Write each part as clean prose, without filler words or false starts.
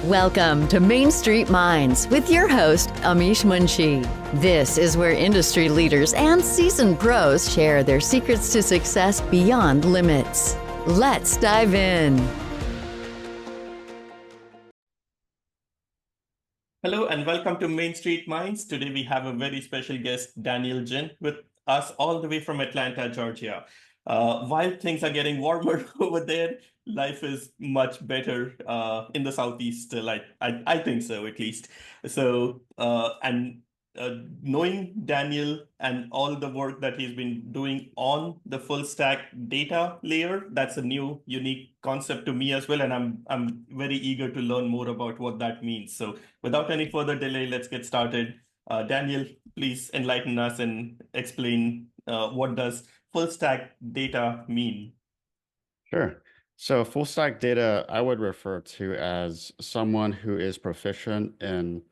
Welcome to Main Street Minds with your host, Amish Munshi. This is where industry leaders and seasoned pros share their secrets to success beyond limits. Let's dive in. Hello and welcome to Main Street Minds. Today we have a very special guest, Daniel Jin, with us all the way from Atlanta, Georgia. While things are getting warmer over there, life is much better in the Southeast. I think so, at least. Knowing Daniel and all the work that he's been doing on the full stack data layer, that's a new, unique concept to me as well, and I'm very eager to learn more about what that means. So, without any further delay, let's get started. Daniel, please enlighten us and explain what does full stack data mean? Sure. So full stack data, I would refer to as someone who is proficient in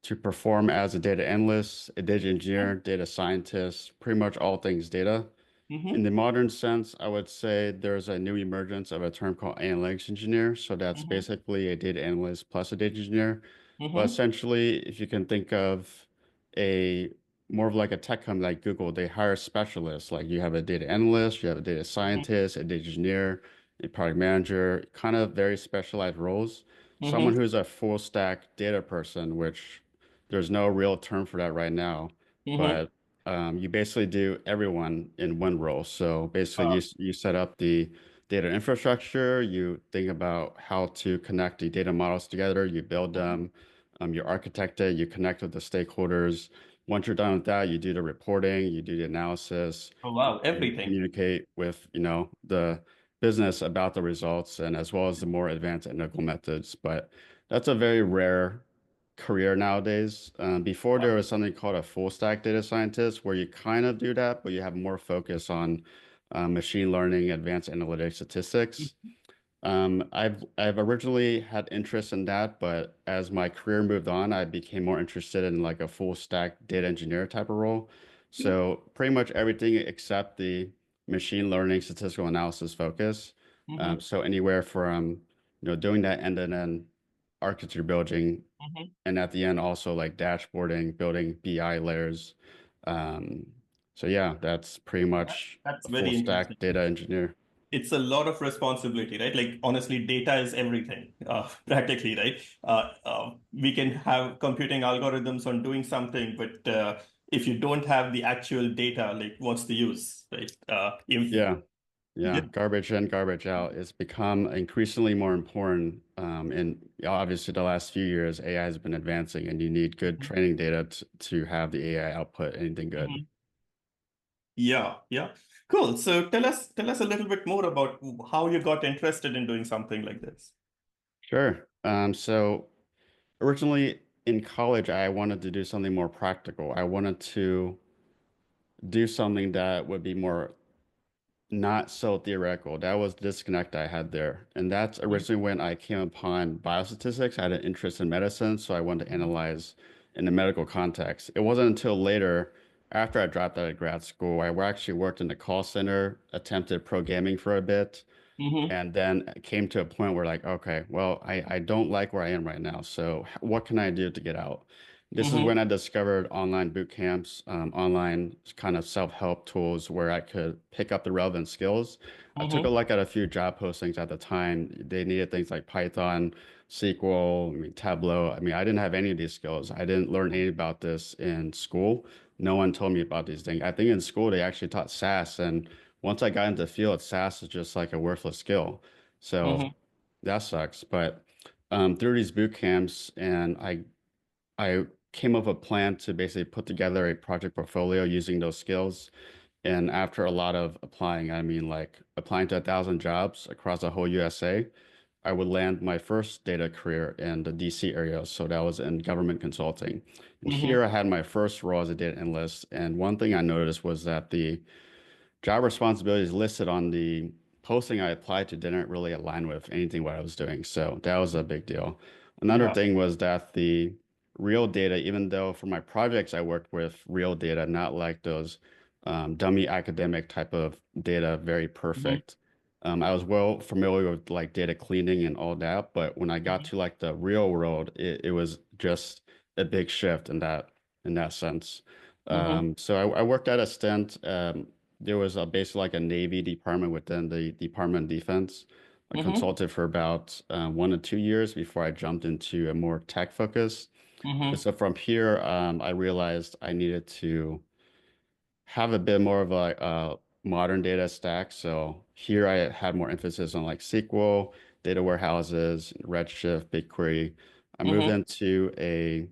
to perform as a data analyst, a data engineer, data scientist, pretty much all things data. In Mm-hmm. the modern sense, I would say there's a new emergence of a term called analytics engineer. So that's Mm-hmm. basically a data analyst plus a data engineer. But Mm-hmm. essentially, if you can think of a more of like a tech company like Google, they hire specialists. Like you have a data analyst, you have a data scientist, a data engineer, a product manager, kind of very specialized roles. Someone Mm-hmm. who's a full stack data person, which there's no real term for that right now, Mm-hmm. but you basically do everyone in one role. So basically, you set up the data infrastructure, you think about how to connect the data models together, you build them, you architect it, you connect with the stakeholders. Once you're done with that, you do the reporting, you do the analysis, Oh, wow, you everything. communicate with, the business about the results and as well as the more advanced analytical methods. But that's a very rare career nowadays. Before there was something called a full stack data scientist where you kind of do that, but you have more focus on machine learning, advanced analytics, statistics. I've originally had interest in that, but as my career moved on, I became more interested in like a full stack data engineer type of role. So pretty much everything except the machine learning statistical analysis focus. Mm-hmm. So anywhere from doing that end-to-end architecture building, Mm-hmm. and at the end also like dashboarding, building BI layers. Um, so yeah, that's pretty much That's a full very stack interesting. data engineer. It's a lot of responsibility, right? Like honestly, data is everything, practically, right? We can have computing algorithms on doing something, but if you don't have the actual data, like what's the use, right? If Yeah. Yeah, yeah. garbage in, garbage out. It's become increasingly more important. And obviously, the last few years, AI has been advancing, and you need good training data to have the AI output anything good. Mhm. Yeah, yeah. Cool. So tell us a little bit more about how you got interested in doing something like this. Sure. So originally in college, I wanted to do something more practical. I wanted to do something that would be more not so theoretical. That was the disconnect I had there. And that's originally when I came upon biostatistics. I had an interest in medicine, so I wanted to analyze in the medical context. It wasn't until later, after I dropped out of grad school, I actually worked in the call center, attempted programming for a bit, Mm-hmm. and then it came to a point where like, okay, well, I don't like where I am right now. So what can I do to get out? This is Mm-hmm. when I discovered online boot camps, online kind of self-help tools where I could pick up the relevant skills. I took a Mm-hmm. look at a few job postings at the time. They needed things like Python, SQL, Tableau. I didn't have any of these skills. I didn't learn any about this in school. No one told me about these things. I think in school they actually taught SAS, and once I got into the field, SAS is just like a worthless skill. So Mm-hmm. that sucks. But through these boot camps, and I came up with a plan to basically put together a project portfolio using those skills. And after a lot of applying, I mean like applying to 1,000 jobs across the whole USA, I would land my first data career in the DC area. So that was in government consulting. And Mm-hmm. here I had my first role as a data analyst. And one thing I noticed was that the job responsibilities listed on the posting I applied to didn't really align with anything what I was doing. So that was a big deal. Another Yeah. thing was that the real data, even though for my projects I worked with real data, not like those dummy academic type of data, very Mm-hmm. perfect. I was well familiar with like data cleaning and all that, but when I got to like the real world, it was just a big shift in that sense. Mm-hmm. So I worked at a stint. There was basically like a Navy department within the Department of Defense. I Mm-hmm. consulted for about 1 to 2 years before I jumped into a more tech focus. And Mm-hmm. so from here, I realized I needed to have a bit more of a modern data stack. So here I had more emphasis on like SQL, data warehouses, Redshift, BigQuery. I moved Mm-hmm. into a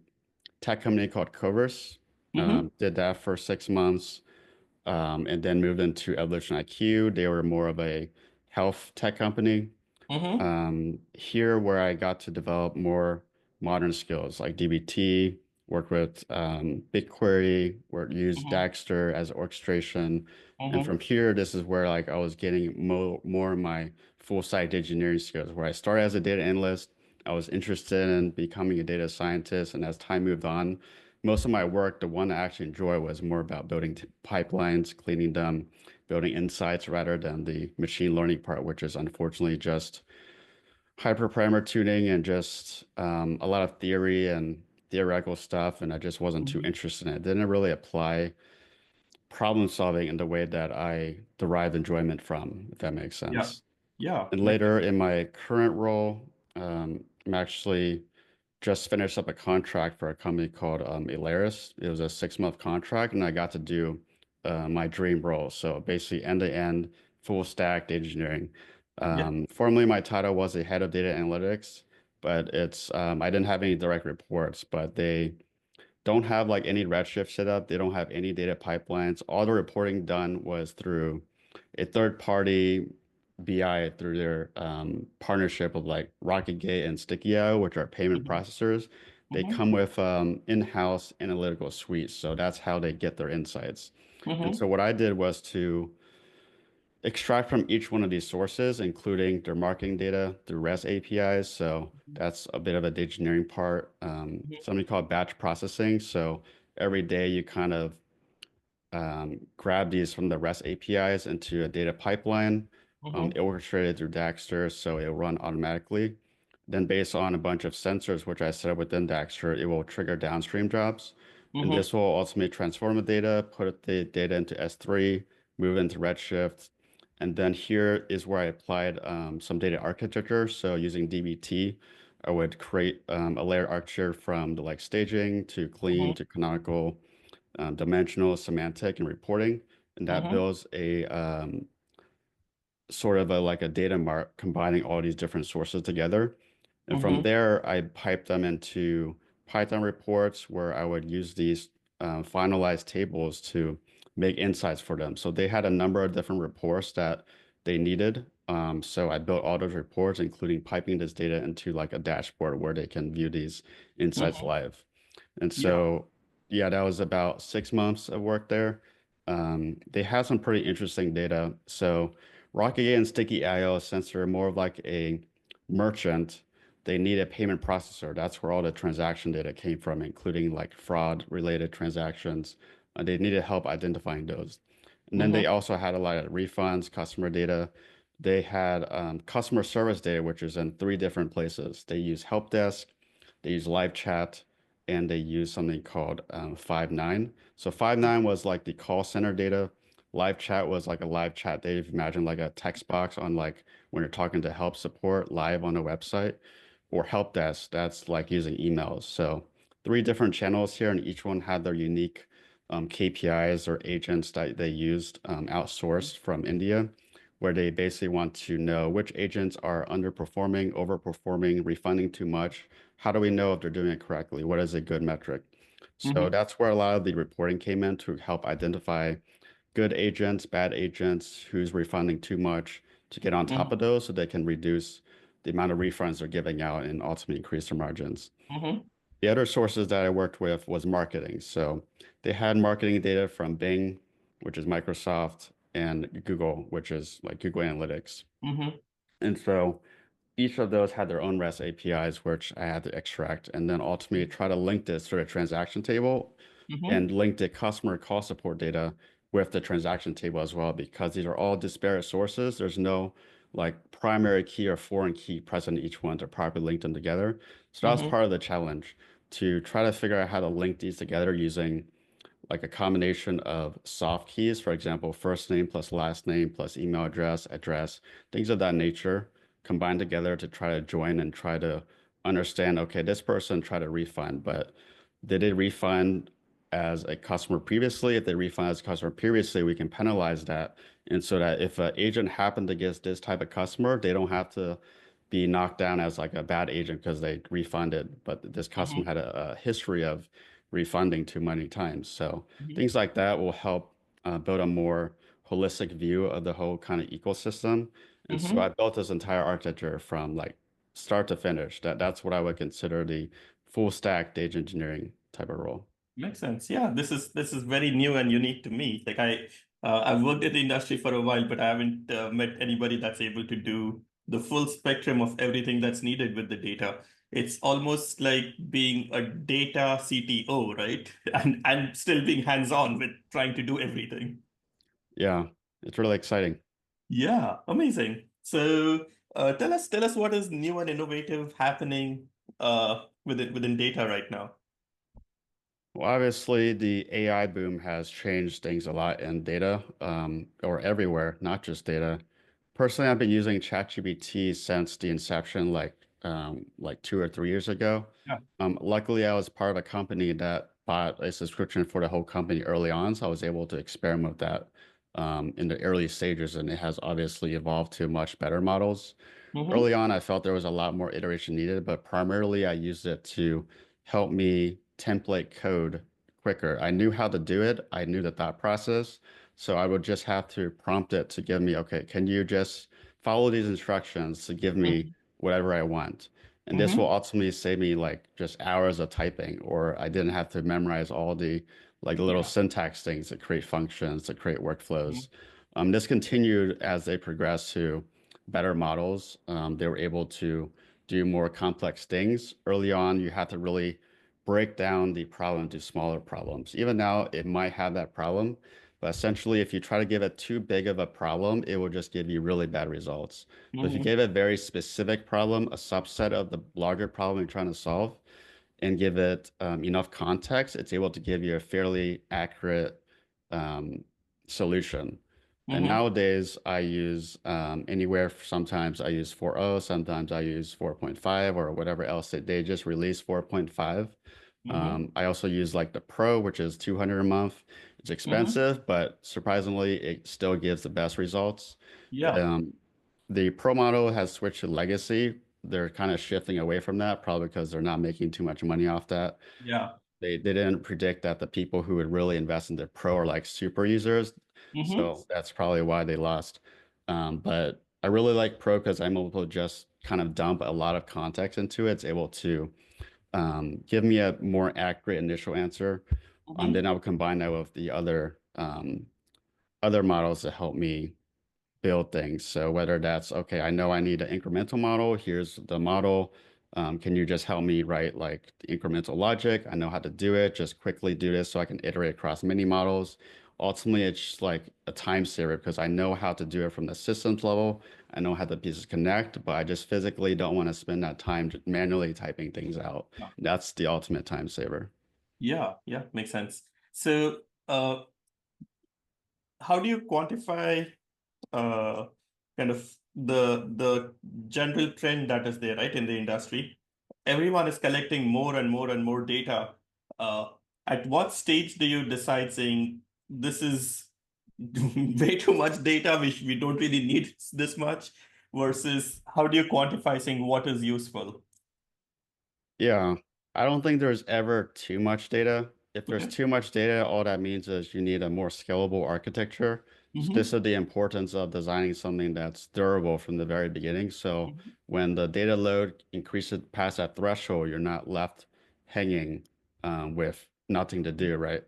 tech company called Coverse. Mm-hmm. Did that for 6 months, and then moved into Evolution IQ. They were more of a health tech company. Mm-hmm. Here where I got to develop more modern skills like DBT, work with BigQuery, where used Mm-hmm. Dagster as orchestration. And Mm-hmm. from here, this is where like I was getting more of my full stack engineering skills, where I started as a data analyst. I was interested in becoming a data scientist, and as time moved on, most of my work, the one I actually enjoy, was more about building pipelines, cleaning them, building insights rather than the machine learning part, which is unfortunately just hyperparameter tuning and just a lot of theory and theoretical stuff, and I just wasn't too Mm-hmm. interested in it. Didn't really apply problem solving in the way that I derive enjoyment from, if that makes Yeah. sense. Yeah. And Makes later sense. in my current role, I'm actually just finished up a contract for a company called Alaris. It was a 6 month contract, and I got to do my dream role. So basically, end to end, full stack data engineering. Yeah. Formerly, my title was a head of data analytics, but it's I didn't have any direct reports, but they don't have like any Redshift set up. They don't have any data pipelines. All the reporting done was through a third party BI through their partnership of like RocketGate and Sticky.io, which are payment Mm-hmm. processors. They Mm-hmm. come with in-house analytical suites. So that's how they get their insights. And Mm-hmm. so what I did was to extract from each one of these sources, including their marketing data through REST APIs. So that's a bit of a data engineering part. Something called batch processing. So every day you kind of grab these from the REST APIs into a data pipeline, Mm-hmm. orchestrated through Dagster, so it'll run automatically. Then based on a bunch of sensors, which I set up within Dagster, it will trigger downstream jobs. And Mm-hmm. this will ultimately transform the data, put the data into S3, move into Redshift. And then here is where I applied some data architecture. So using dbt, I would create a layered architecture from the like staging to clean to canonical, dimensional, semantic, and reporting. And that Mm-hmm. builds a sort of a like a data mart combining all these different sources together. And from Mm-hmm. there, I piped them into Python reports where I would use these finalized tables to make insights for them. So they had a number of different reports that they needed. So I built all those reports, including piping this data into like a dashboard where they can view these insights Mm-hmm. live. And Yeah. so, yeah, that was about 6 months of work there. They had some pretty interesting data. So Rocket and Sticky IO, since they're more of like a merchant, they need a payment processor. That's where all the transaction data came from, including like fraud related transactions. They needed help identifying those. And then they Mm-hmm. also had a lot of refunds, customer data. They had customer service data, which is in three different places. They use help desk, they use live chat, and they use something called Five9. So Five9 was like the call center data. Live chat was like a live chat data. If you imagine like a text box on like when you're talking to help support live on a website, or help desk, that's like using emails. So three different channels here, and each one had their unique KPIs or agents that they used outsourced from India, where they basically want to know which agents are underperforming, overperforming, refunding too much. How do we know if they're doing it correctly? What is a good metric? So Mm-hmm. that's where a lot of the reporting came in to help identify good agents, bad agents, who's refunding too much, to get on top Mm-hmm. of those so they can reduce the amount of refunds they're giving out and ultimately increase their margins. Mm-hmm. The other sources that I worked with was marketing. So they had marketing data from Bing, which is Microsoft, and Google, which is like Google Analytics. Mm-hmm. And so each of those had their own REST APIs, which I had to extract, and then ultimately try to link this to the transaction table Mm-hmm. and link the customer call support data with the transaction table as well, because these are all disparate sources. There's no like primary key or foreign key present in each one to properly link them together. So that was Mm-hmm. part of the challenge to try to figure out how to link these together using like a combination of soft keys, for example, first name plus last name plus email address, things of that nature combined together to try to join and try to understand, okay, this person tried to refund, but did they refund as a customer previously? If they refund as a customer previously, we can penalize that. And so that if an agent happened to get this type of customer, they don't have to be knocked down as like a bad agent because they refunded, but this customer Mm-hmm. had a history of refunding too many times. So Mm-hmm. things like that will help build a more holistic view of the whole kind of ecosystem. And so I Mm-hmm. built this entire architecture from like start to finish. That's what I would consider the full stack data engineering type of role. Makes sense. Yeah, this is very new and unique to me. Like I've worked in the industry for a while, but I haven't met anybody that's able to do the full spectrum of everything that's needed with the data. It's almost like being a data CTO, right? And still being hands-on with trying to do everything. Yeah, it's really exciting. Yeah, amazing. So tell us what is new and innovative happening within data right now. Well, obviously, the AI boom has changed things a lot in data, or everywhere, not just data. Personally, I've been using ChatGPT since the inception, like 2 or 3 years ago. Yeah. Luckily, I was part of a company that bought a subscription for the whole company early on, so I was able to experiment with that in the early stages, and it has obviously evolved to much better models. Mm-hmm. Early on, I felt there was a lot more iteration needed, but primarily I used it to help me template code quicker. I knew how to do it. I knew the thought process. So I would just have to prompt it to give me, okay, can you just follow these instructions to give me whatever I want? And this will Mm-hmm. ultimately save me like just hours of typing, or I didn't have to memorize all the like little Yeah. syntax things to create functions, to create workflows. This continued as they progressed to better models. They were able to do more complex things. Early on, you had to really break down the problem into smaller problems. Even now, it might have that problem, but essentially, if you try to give it too big of a problem, it will just give you really bad results. But if you Mm-hmm. give it a very specific problem, a subset of the larger problem you're trying to solve, and give it enough context, it's able to give you a fairly accurate um, solution. And Mm-hmm. nowadays, I use anywhere, sometimes I use 4.0, sometimes I use 4.5 or whatever else that they just released 4.5. Mm-hmm. I also use like the Pro, which is 200 a month. It's Mm-hmm. expensive, but surprisingly, it still gives the best results. Yeah. Um, the Pro model has switched to Legacy. They're kind of shifting away from that, probably because they're not making too much money off that. Yeah. They didn't predict that the people who would really invest in the Pro are like super users. Mm-hmm. So that's probably why they lost. But I really like Pro because I'm able to just kind of dump a lot of context into it. It's able to give me a more accurate initial answer. Mm-hmm. Then I would combine that with the other models to help me build things. So whether that's, okay, I know I need an incremental model, here's the model. Can you just help me write like the incremental logic? I know how to do it. Just quickly do this so I can iterate across many models. Ultimately, it's just like a time saver because I know how to do it from the systems level. I know how the pieces connect, but I just physically don't want to spend that time manually typing things out. Yeah. That's the ultimate time saver. Yeah. Yeah. Makes sense. So, how do you quantify uh, kind of the general trend that is there, right, in the industry? Everyone is collecting more and more and more data. Uh, at what stage do you decide saying this is way too much data, we don't really need this much, versus how do you quantify saying what is useful? Yeah, I don't think there's ever too much data. If there's Okay. too much data, all that means is you need a more scalable architecture. So this Mm-hmm. is the importance of designing something that's durable from the very beginning. So when the data load increases past that threshold, you're not left hanging with nothing to do, right?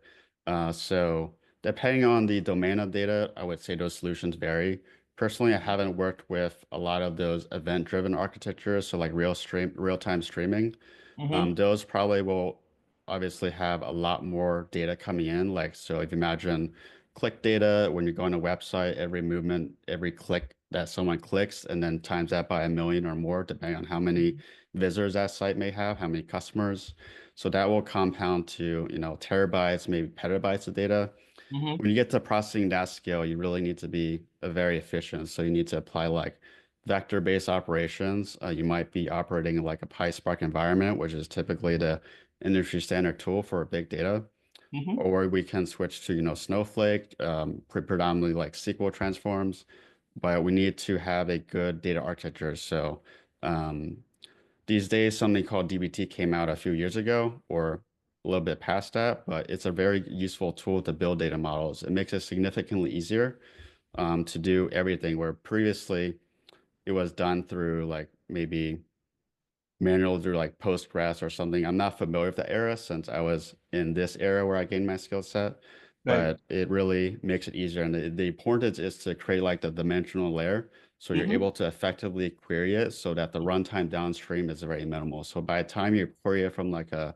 So depending on the domain of data, I would say those solutions vary. Personally, I haven't worked with a lot of those event-driven architectures, so like real-time streaming. Mm-hmm. Those probably will obviously have a lot more data coming in. Like, so if you imagine click data, when you go on a website, every movement, every click that someone clicks and then times that by 1 million or more, depending on how many visitors that site may have, how many customers. So that will compound to, terabytes, maybe petabytes of data. Mm-hmm. When you get to processing that scale, you really need to be very efficient. So you need to apply like vector-based operations. You might be operating in like a PySpark environment, which is typically the industry standard tool for big data. Mm-hmm. Or we can switch to, Snowflake, predominantly like SQL transforms, but we need to have a good data architecture. So um, these days, something called DBT came out a few years ago, or a little bit past that, but it's a very useful tool to build data models. It makes it significantly easier to do everything where previously it was done through like maybe manual through like Postgres or something. I'm not familiar with the era since I was in this era where I gained my skill set, Right. but it really makes it easier. And the importance is to create like the dimensional layer. So you're Mm-hmm. able to effectively query it so that the runtime downstream is very minimal. So by the time you query it from like a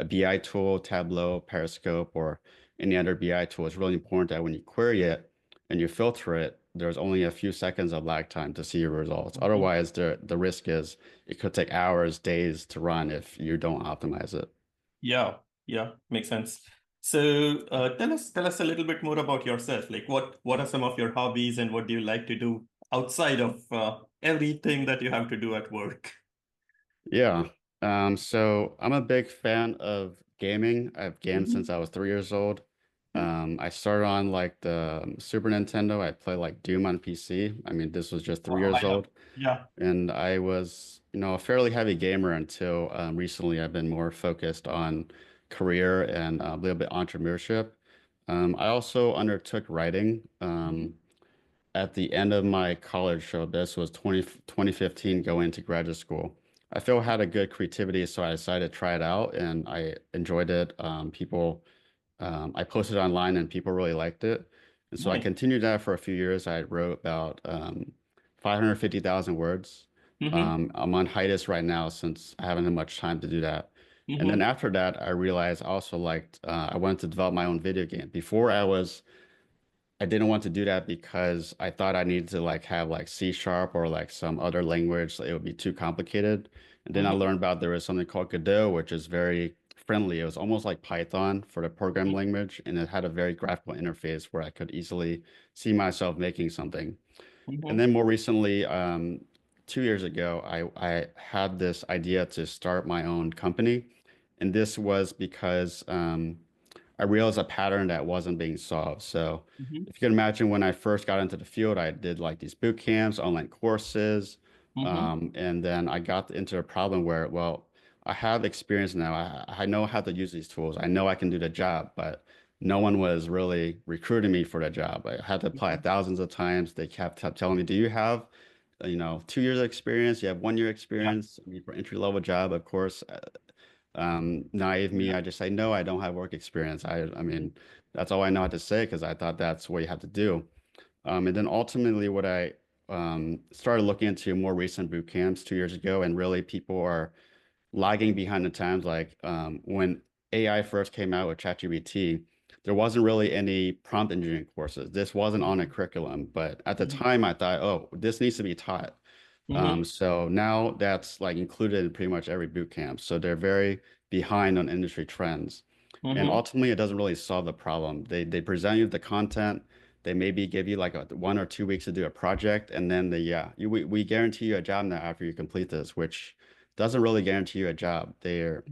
BI tool, Tableau, Periscope, or any other BI tool, it's really important that when you query it and you filter it, there's only a few seconds of lag time to see your results. Mm-hmm. Otherwise, the risk is it could take hours, days to run if you don't optimize it. Yeah, yeah, makes sense. So tell us a little bit more about yourself. Like what are some of your hobbies and what do you like to do outside of everything that you have to do at work? Yeah. So I'm a big fan of gaming. I've gamed Mm-hmm. since I was 3 years old. I started on like the Super Nintendo. I play like Doom on PC. I mean, this was just three Wow, years I love. old. Yeah. And I was, a fairly heavy gamer until recently I've been more focused on career and a little bit entrepreneurship. I also undertook writing at the end of my college show. This was 2015 going to graduate school. I feel I had a good creativity, so I decided to try it out and I enjoyed it. I posted online and people really liked it. And so I Nice. continued that for a few years. I wrote about 550,000 words. Mm-hmm. I'm on hiatus right now since I haven't had much time to do that. And then Mm-hmm. after that, I realized I also I wanted to develop my own video game. I didn't want to do that because I thought I needed to like have like C sharp or like some other language. So it would be too complicated. And then I Mm-hmm. learned about there was something called Godot, which is very friendly. It was almost like Python for the programming language, and it had a very graphical interface where I could easily see myself making something. And Mm-hmm. then more recently, 2 years ago, I had this idea to start my own company. And this was because I realized a pattern that wasn't being solved. So Mm-hmm. if you can imagine when I first got into the field, I did like these boot camps, online courses, Mm-hmm. and then I got into a problem where, well, I have experience now. I know how to use these tools. I know I can do the job, but no one was really recruiting me for the job. I had to apply thousands of times. They kept telling me, "Do you have, 2 years of experience? You have 1 year Yeah. experience?" I mean, for entry level job, of course. Naive me, Yeah. I just say, no, I don't have work experience. I mean, that's all I know how to say because I thought that's what you have to do. And then ultimately, what I started looking into more recent boot camps 2 years ago, and really people are lagging behind the times. Like when AI first came out with ChatGPT, there wasn't really any prompt engineering courses. This wasn't on a curriculum, but at the Mm-hmm. time, I thought, oh, this needs to be taught. Mm-hmm. So now that's like included in pretty much every boot camp. So they're very behind on industry trends. And Mm-hmm. ultimately, it doesn't really solve the problem. They present you the content. They maybe give you like 1 or 2 weeks to do a project, and then we guarantee you a job now after you complete this, which doesn't really guarantee you a job. There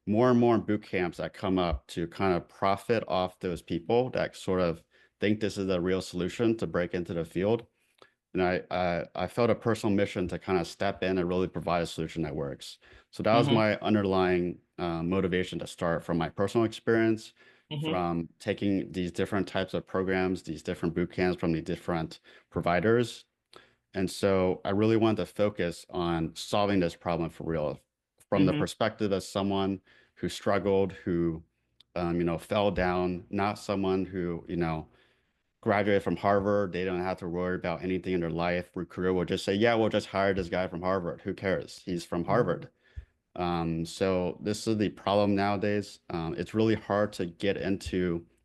more and more boot camps that come up to kind of profit off those people that sort of think this is a real solution to break into the field. And I felt a personal mission to kind of step in and really provide a solution that works. So that was Mm-hmm. my underlying motivation to start from my personal experience, Mm-hmm. from taking these different types of programs, these different boot camps from the different providers. And so I really wanted to focus on solving this problem for real, from the Mm-hmm. perspective of someone who struggled, who fell down, not someone who, graduated from Harvard. They don't have to worry about anything in their life. Recruiter will just say, yeah, we'll just hire this guy from Harvard. Who cares? He's from Harvard. So this is the problem nowadays. It's really hard to get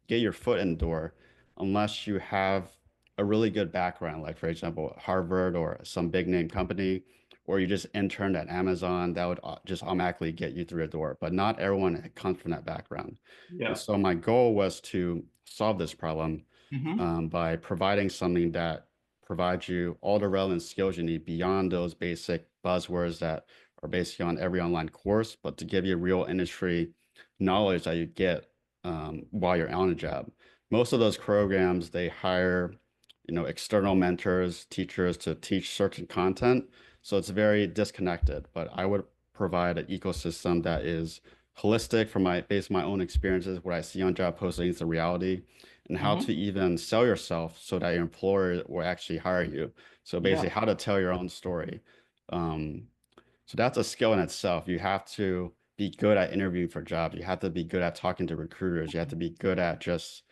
your foot in the door unless you have a really good background, like for example, Harvard or some big name company, or you just interned at Amazon, that would just automatically get you through the door. But not everyone comes from that background. And Yeah. so my goal was to solve this problem Mm-hmm. by providing something that provides you all the relevant skills you need beyond those basic buzzwords that are basically on every online course, but to give you real industry knowledge that you get while you're on a job. Most of those programs, they hire, external mentors, teachers to teach certain content. So it's very disconnected, but I would provide an ecosystem that is holistic from based on my own experiences, what I see on job postings, the reality, and how Mm-hmm. to even sell yourself so that your employer will actually hire you. So Yeah. basically how to tell your own story. Um, so that's a skill in itself. You have to be good at interviewing for jobs. You have to be good at talking to recruiters. You have to be good at just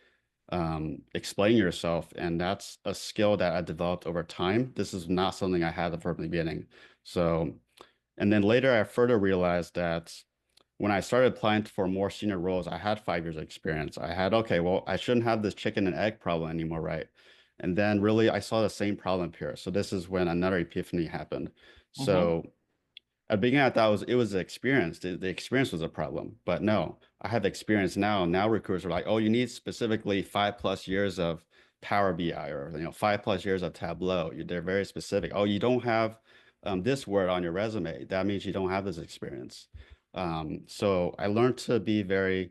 explaining yourself. And that's a skill that I developed over time. This is not something I had from the beginning. So, and then later I further realized that when I started applying for more senior roles, I had 5 years of experience. I had, okay, well, I shouldn't have this chicken and egg problem anymore, right? And then really I saw the same problem here. So this is when another epiphany happened. Mm-hmm. So at the beginning, I thought it was the experience. The experience was a problem, but no, I have experience now. Now recruiters are like, oh, you need specifically 5+ years of Power BI or 5+ years of Tableau. They're very specific. Oh, you don't have this word on your resume. That means you don't have this experience. So I learned to be very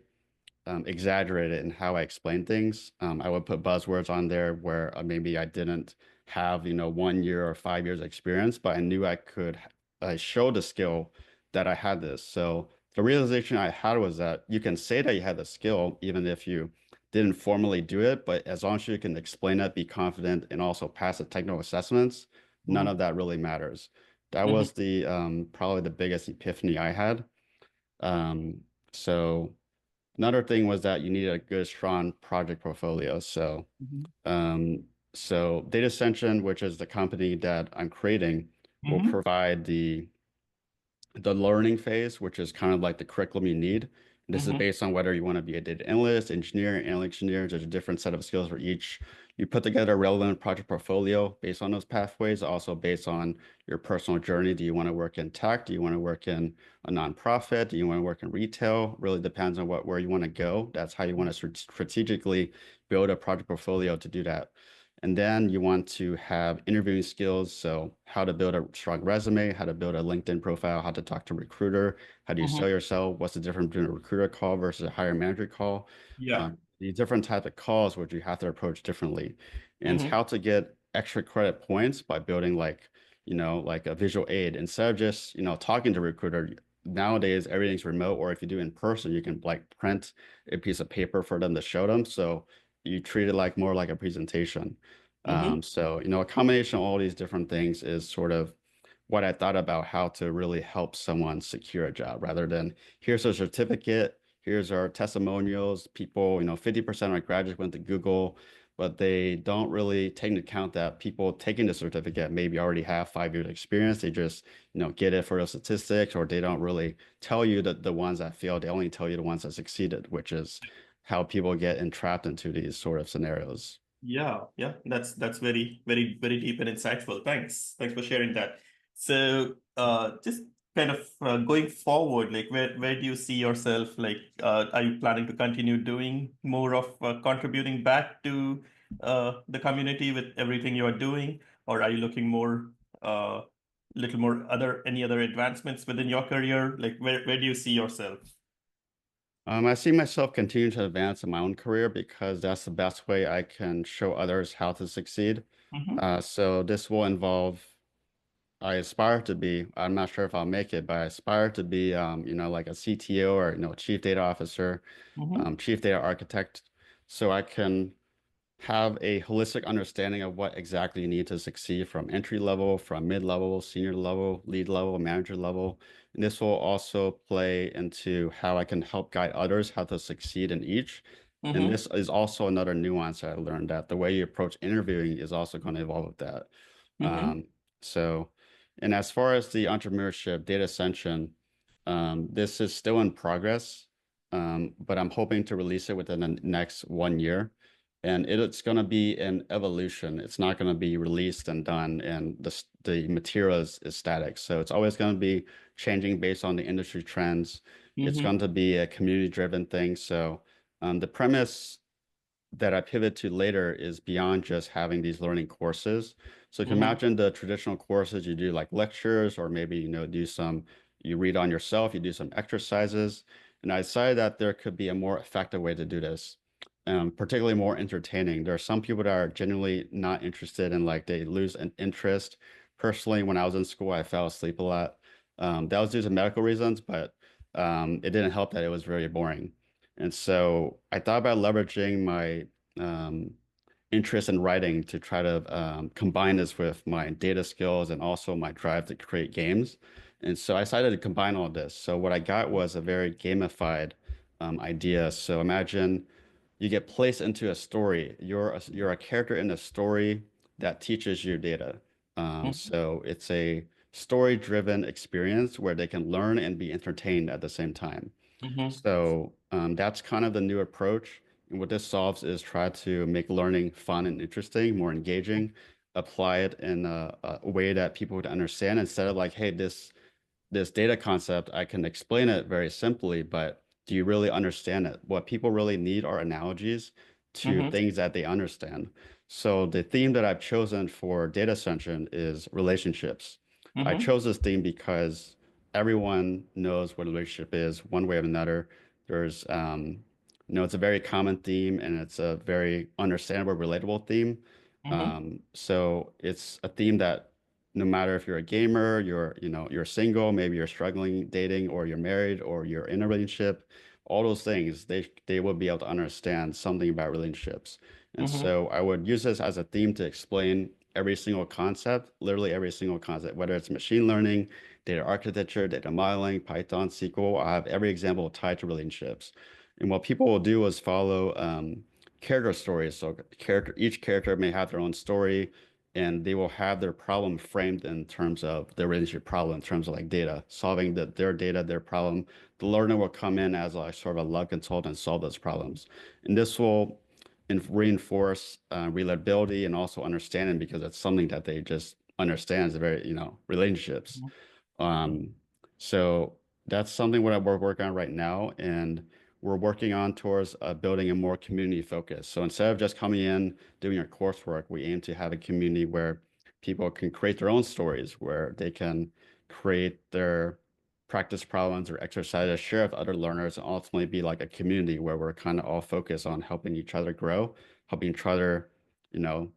exaggerated in how I explain things. I would put buzzwords on there where maybe I didn't have, 1 year or 5 years experience, but I knew I could show the skill that I had this. So the realization I had was that you can say that you had the skill even if you didn't formally do it, but as long as you can explain it, be confident, and also pass the technical assessments, none of that really matters. That Mm-hmm. was the probably the biggest epiphany I had. Um, so Another thing was that you needed a good, strong project portfolio. Mm-hmm. Um, so Data Ascension, which is the company that I'm creating, will Mm-hmm. provide the learning phase, which is kind of like the curriculum you need. This is Mm-hmm. based on whether you want to be a data analyst, engineer, analytics engineer. There's a different set of skills for each. You put together a relevant project portfolio based on those pathways, also based on your personal journey. Do you want to work in tech? Do you want to work in a nonprofit? Do you want to work in retail? Really depends on where you want to go. That's how you want to strategically build a project portfolio to do that. And then you want to have interviewing skills. So how to build a strong resume, how to build a LinkedIn profile, how to talk to a recruiter, how do you Mm-hmm. sell yourself? What's the difference between a recruiter call versus a hiring manager call? Yeah. These different types of calls which you have to approach differently. And Mm-hmm. how to get extra credit points by building like a visual aid instead of just, talking to a recruiter. Nowadays, everything's remote, or if you do in person, you can like print a piece of paper for them to show them. So you treat it like more like a presentation. Mm-hmm. A combination of all these different things is sort of what I thought about how to really help someone secure a job rather than here's a certificate, here's our testimonials. People, 50% of my graduates went to Google, but they don't really take into account that people taking the certificate maybe already have 5 years experience. They just, get it for the statistics, or they don't really tell you that the ones that failed, they only tell you the ones that succeeded, which is how people get entrapped into these sort of scenarios. Yeah, yeah, that's very, very, very deep and insightful. Thanks for sharing that. So, just kind of going forward, like where do you see yourself? Like, are you planning to continue doing more of contributing back to the community with everything you are doing, or are you looking more, little more any other advancements within your career? Like, where do you see yourself? I see myself continuing to advance in my own career because that's the best way I can show others how to succeed. Mm-hmm. So this will involve, I aspire to be, I'm not sure if I'll make it, but I aspire to be, like a CTO or, chief data officer, Mm-hmm. chief data architect, so I can have a holistic understanding of what exactly you need to succeed from entry level, from mid level, senior level, lead level, manager level. And this will also play into how I can help guide others how to succeed in each. And Mm-hmm. this is also another nuance I learned, that the way you approach interviewing is also going to evolve with that. Mm-hmm. Um, so, and as far as the entrepreneurship data ascension, this is still in progress, but I'm hoping to release it within the next 1 year. and it's going to be an evolution. It's not going to be released and done, and the material is static. So it's always going to be changing based on the industry trends. It's going to be a community-driven thing. So the premise that I pivot to later is beyond just having these learning courses. So you can imagine the traditional courses you do, like lectures, or maybe, you read on yourself, you do some exercises. And I decided that there could be a more effective way to do this, particularly more entertaining. There are some people that are genuinely not interested in, like, they lose an interest. Personally, when I was in school, I fell asleep a lot. That was due to medical reasons, but it didn't help that it was very boring. And so I thought about leveraging my interest in writing to try to combine this with my data skills and also my drive to create games. And so I decided to combine all this. So what I got was a very gamified idea. So imagine you get placed into a story. You're a character in a story that teaches you data. So it's a story-driven experience where they can learn and be entertained at the same time. So that's kind of the new approach. And what this solves is try to make learning fun and interesting, more engaging, apply it in a way that people would understand, instead of like, hey, this data concept, I can explain it very simply, but do you really understand it? What people really need are analogies to things that they understand. So the theme that I've chosen for Data Ascension is relationships. I chose this theme because everyone knows what a relationship is one way or another. There's, it's a very common theme, and it's a very understandable, relatable theme. So it's a theme that no matter if you're a gamer, you're single, maybe you're struggling dating, or you're married, or you're in a relationship, all those things, they will be able to understand something about relationships. And so I would use this as a theme to explain every single concept, literally every single concept, whether it's machine learning, data architecture, data modeling, Python, SQL. I have every example tied to relationships. And what people will do is follow character stories. So each character may have their own story, and they will have their problem framed in terms of their relationship problem, in terms of like data, solving their data, their problem. The learner will come in as like sort of a love consultant and solve those problems. And this will reinforce relatability and also understanding, because it's something that they just understand is very, relationships. So that's something what we're working on right now, and we're working on towards building a more community focus. So instead of just coming in, doing your coursework, we aim to have a community where people can create their own stories, where they can create their practice problems or exercises, share with other learners, and ultimately be like a community where we're kind of all focused on helping each other grow, helping each other,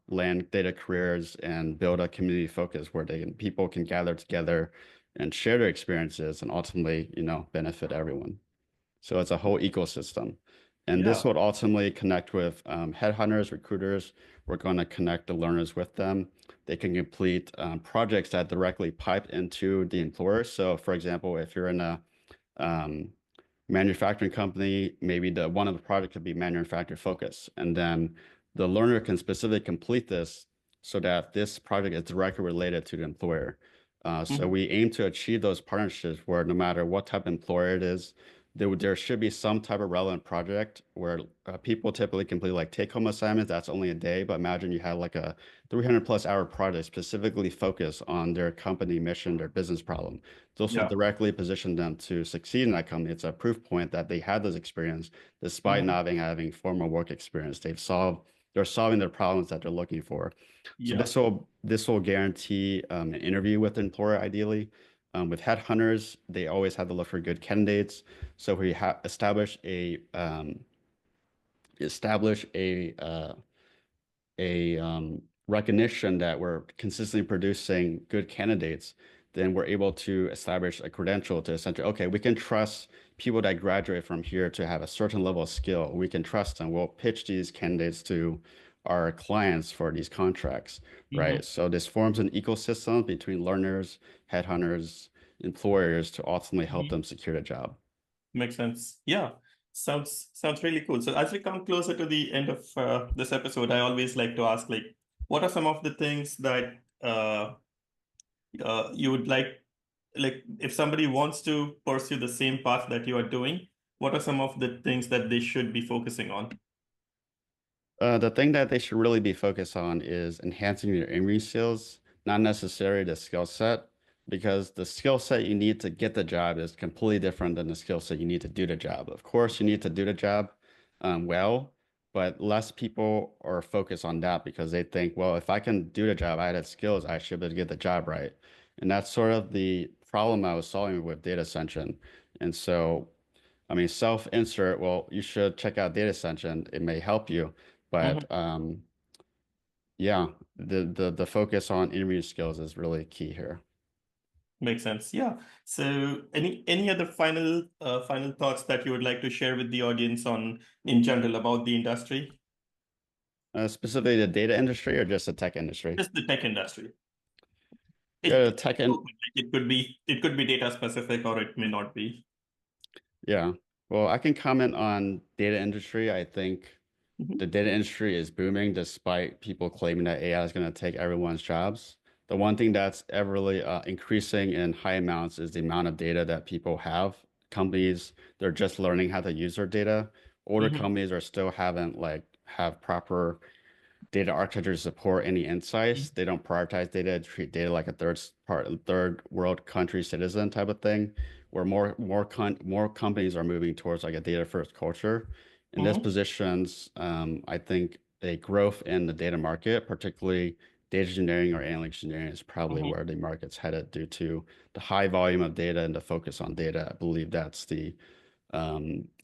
land data careers, and build a community focus where people can gather together and share their experiences, and ultimately, benefit everyone. So it's a whole ecosystem. And this would ultimately connect with headhunters, recruiters. We're going to connect the learners with them. They can complete projects that directly pipe into the employer. So for example, if you're in a manufacturing company, maybe one of the projects could be manufacturer focus. And then the learner can specifically complete this so that this project is directly related to the employer. So we aim to achieve those partnerships where no matter what type of employer it is, there should be some type of relevant project where people typically complete like take-home assignments. That's only a day, but imagine you have like a 300+ hour project specifically focused on their company mission, their business problem. Those will directly position them to succeed in that company. It's a proof point that they had this experience despite not having formal work experience. They're solving their problems that they're looking for. So this will guarantee an interview with the employer ideally. With headhunters, they always have to look for good candidates. So we establish a recognition that we're consistently producing good candidates. Then we're able to establish a credential to essentially, okay, we can trust people that graduate from here to have a certain level of skill. We can trust them. We'll pitch these candidates to our clients for these contracts, right? So this forms an ecosystem between learners, headhunters, employers to ultimately help them secure a job. Makes sense. Yeah. Sounds really cool. So as we come closer to the end of this episode, I always like to ask, like, what are some of the things that you would like if somebody wants to pursue the same path that you are doing, what are some of the things that they should be focusing on? The thing that they should really be focused on is enhancing your interview skills, not necessarily the skill set, because the skill set you need to get the job is completely different than the skill set you need to do the job. Of course, you need to do the job well, but less people are focused on that because they think, well, if I can do the job, I had skills, I should be able to get the job right. And that's sort of the problem I was solving with Data Ascension. And so, I mean, self-insert, well, you should check out Data Ascension. It may help you. But yeah, the focus on interview skills is really key here. Makes sense. Yeah. So any other final final thoughts that you would like to share with the audience on in general about the industry? Specifically the data industry or just the tech industry? Just the tech industry. Yeah, tech and It could be data specific or it may not be. yeah. Well, I can comment on data industry. I think the data industry is booming despite people claiming that AI is going to take everyone's jobs. The one thing that's ever really increasing in high amounts is the amount of data that people have. Companies, they're just learning how to use their data. Older companies are still haven't have proper data architecture to support any insights. They don't prioritize data, treat data like a third world country citizen type of thing, where more companies are moving towards like a data first culture. In this positions, I think a growth in the data market, particularly data engineering or analytics engineering, is probably where the market's headed due to the high volume of data and the focus on data. I believe that's the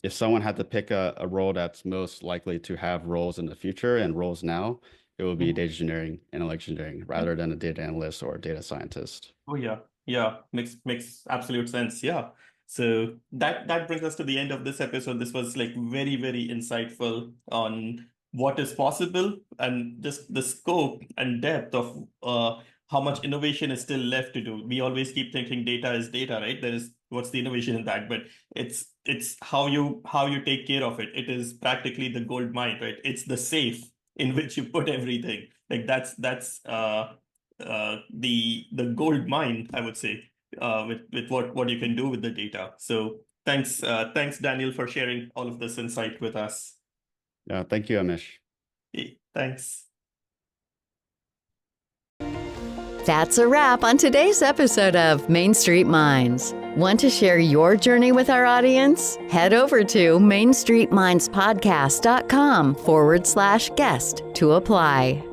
if someone had to pick a role that's most likely to have roles in the future and roles now, it would be data engineering, analytics engineering, rather than a data analyst or a data scientist. Oh yeah, yeah, makes absolute sense. Yeah. So that brings us to the end of this episode. This was like very, very insightful on what is possible and just the scope and depth of how much innovation is still left to do. We always keep thinking data is data, right? There is what's the innovation in that, but it's how you take care of it. It is practically the gold mine, right? It's the safe in which you put everything. Like that's the gold mine, I would say, with what you can do with the data. So thanks Daniel for sharing all of this insight with us. Yeah, thank you, Amish. Okay, thanks. That's a wrap on today's episode of Main Street Minds. Want to share your journey with our audience? Head over to mainstreetmindspodcast.com/guest to apply.